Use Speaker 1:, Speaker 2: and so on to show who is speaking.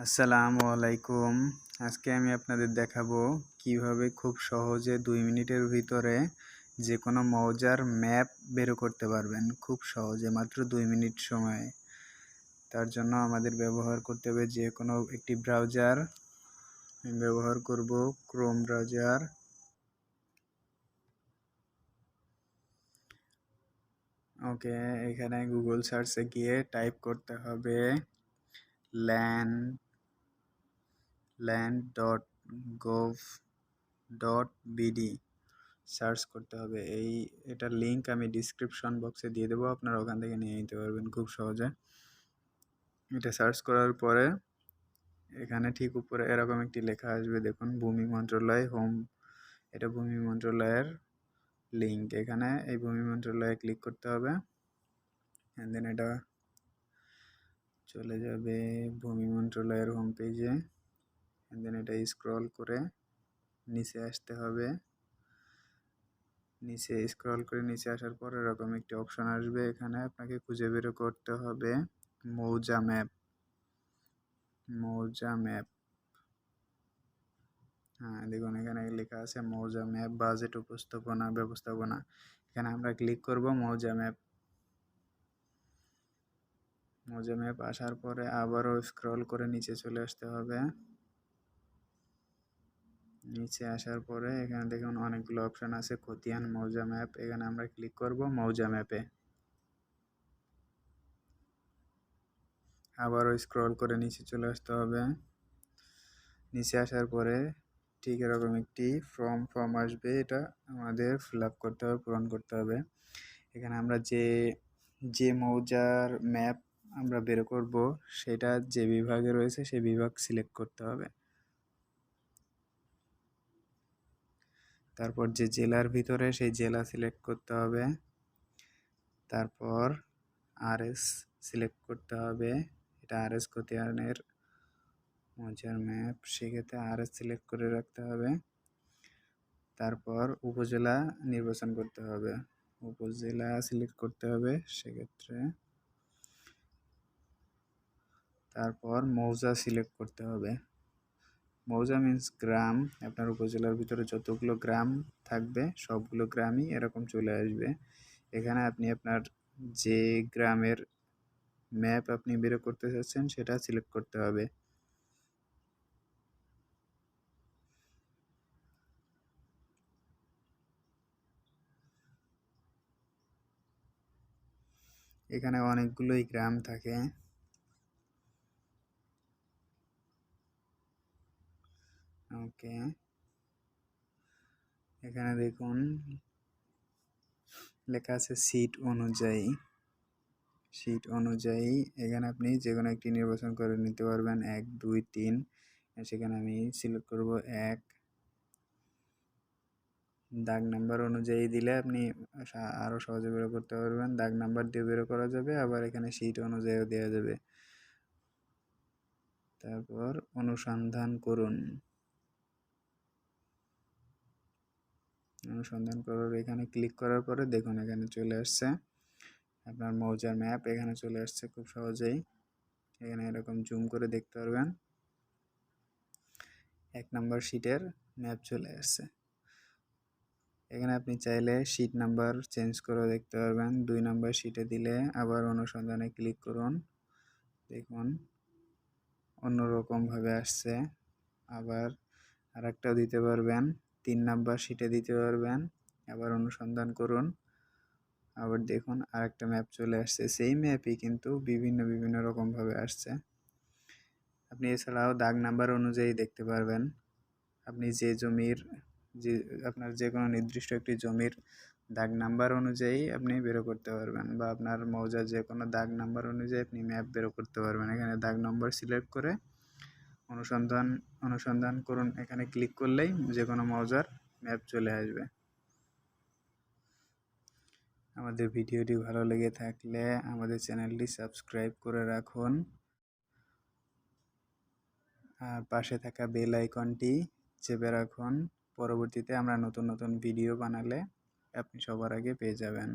Speaker 1: আসসালামু আলাইকুম। আজকে আমি আপনাদের দেখাবো কিভাবে খুব সহজে 2 মিনিটের ভিতরে যে কোনো মৌজার ম্যাপ বের করতে পারবেন খুব সহজে মাত্র 2 মিনিট সময়ে। তার জন্য আমাদের ব্যবহার করতে হবে যে কোনো একটি ব্রাউজার। আমি ব্যবহার করব ক্রোম ব্রাউজার। ওকে, এখানে গুগল সার্চে গিয়ে টাইপ করতে হবে land.gov.bd সার্চ করতে হবে। এটার লিঙ্ক আমি ডিসক্রিপশন বক্সে দিয়ে দেবো, আপনারা ওখান থেকে নিয়ে নিতে পারবেন খুব সহজে। এটা সার্চ করার পরে এখানে ঠিক উপরে এরকম একটি লেখা আসবে, দেখুন ভূমি মন্ত্রণালয় হোম। এটা ভূমি মন্ত্রণালয়ের লিঙ্ক। এখানে এই ভূমি মন্ত্রণালয়ে ক্লিক করতে হবে। অ্যান্ড দেন এটা চলে যাবে ভূমি মন্ত্রণালয়ের হোম পেজে। অ্যান্ড দেন এটা স্ক্রল করে নিচে আসতে হবে। নিচে স্ক্রল করে নিচে আসার পর এরকম একটি অপশন আসবে। এখানে আপনাকে খুঁজে বের করতে হবে মৌজা ম্যাপ। হ্যাঁ, দেখুন এখানে লেখা আছে মৌজা ম্যাপ বাজেট উপস্থাপনা ব্যবস্থাপনা। এখানে আমরা ক্লিক করব মৌজা ম্যাপ। আসার পরে আবারও স্ক্রল করে নিচে চলে আসতে হবে। নিচে আসার পরে এখানে দেখুন অনেকগুলো অপশন আছে, খতিয়ান মৌজা ম্যাপ। এখানে আমরা ক্লিক করব মৌজা ম্যাপে। আবারও স্ক্রল করে নিচে চলে আসতে হবে। নিচে আসার পরে ঠিক এরকম একটি ফর্ম আসবে। এটা আমাদের ফিল আপ করতে হবে, পূরণ করতে হবে। এখানে আমরা যে মৌজার ম্যাপ আমরা বের করব সেটা যে বিভাগে রয়েছে সেই বিভাগ সিলেক্ট করতে হবে। তারপর যে জেলার ভিতরে সেই জেলা সিলেক্ট করতে হবে। তারপর আরএস সিলেক্ট করতে হবে। এটা আরএস খতিয়ানের মৌজার ম্যাপ, সেক্ষেত্রে আরএস সিলেক্ট করে রাখতে হবে। তারপর উপজেলা নির্বাচন করতে হবে, উপজেলা সিলেক্ট করতে হবে সেক্ষেত্রে। তারপর মৌজা সিলেক্ট করতে হবে। মৌজা মিন্স গ্রাম। আপনার উপজেলার ভিতরে যতগুলো গ্রাম থাকবে সবগুলো গ্রামই এরকম চলে আসবে। এখানে আপনি আপনার যে গ্রামের ম্যাপ আপনি বের করতে চাচ্ছেন সেটা সিলেক্ট করতে হবে। এখানে অনেকগুলোই গ্রাম থাকে। ওকে, এখানে দেখুন লেখা আছে সিট অনুযায়ী। এখানে আপনি যে কোনো একটি নির্বাচন করে নিতে পারবেন, 1, 2, 3। সেখানে আমি সিলেক্ট করব 1। দাগ নাম্বার অনুযায়ী দিলে আপনি আরও সহজে বের করতে পারবেন। দাগ নাম্বার দিয়ে বের করা যাবে, আবার এখানে সিট অনুযায়ীও দেওয়া যাবে। তারপর অনুসন্ধান করার এখানে ক্লিক করার পরে দেখুন এখানে চলে আসছে আপনার মৌজার ম্যাপ। এখানে চলে আসছে খুব সহজেই। এখানে এরকম জুম করে দেখতে পারবেন 1 নম্বর শিটের ম্যাপ চলে আসছে। এখানে আপনি চাইলে শিট নাম্বার চেঞ্জ করে দেখতে পারবেন। 2 নম্বর শিটে দিলে আবার অনুসন্ধানে ক্লিক করুন, দেখুন অন্যরকমভাবে আসছে। আবার আরেকটাও দিতে পারবেন, 3 নম্বর শিটে দিতে পারবেন। আবার অনুসন্ধান করুন, আবার দেখুন আরেকটা ম্যাপ চলে আসছে। সেই ম্যাপই কিন্তু বিভিন্ন রকমভাবে আসছে। আপনি এছাড়াও দাগ নাম্বার অনুযায়ী দেখতে পারবেন। আপনি আপনার যে কোনো নির্দিষ্ট একটি জমির দাগ নাম্বার অনুযায়ী আপনি বেরো করতে পারবেন, বা আপনার মৌজার যে কোনো দাগ নাম্বার অনুযায়ী আপনি ম্যাপ বেরো করতে পারবেন। এখানে দাগ নম্বর সিলেক্ট করে অনুসন্ধান করুন, এখানে ক্লিক করলেই যে কোনো মৌজার ম্যাপ চলে আসবে। আমাদের ভিডিওটি ভালো লেগে থাকলে আমাদের চ্যানেলটি সাবস্ক্রাইব করে রাখুন, আর পাশে থাকা বেল আইকনটি চেপে রাখুন। পরবর্তীতে আমরা নতুন ভিডিও বানালে আপনি সবার আগে পেয়ে যাবেন।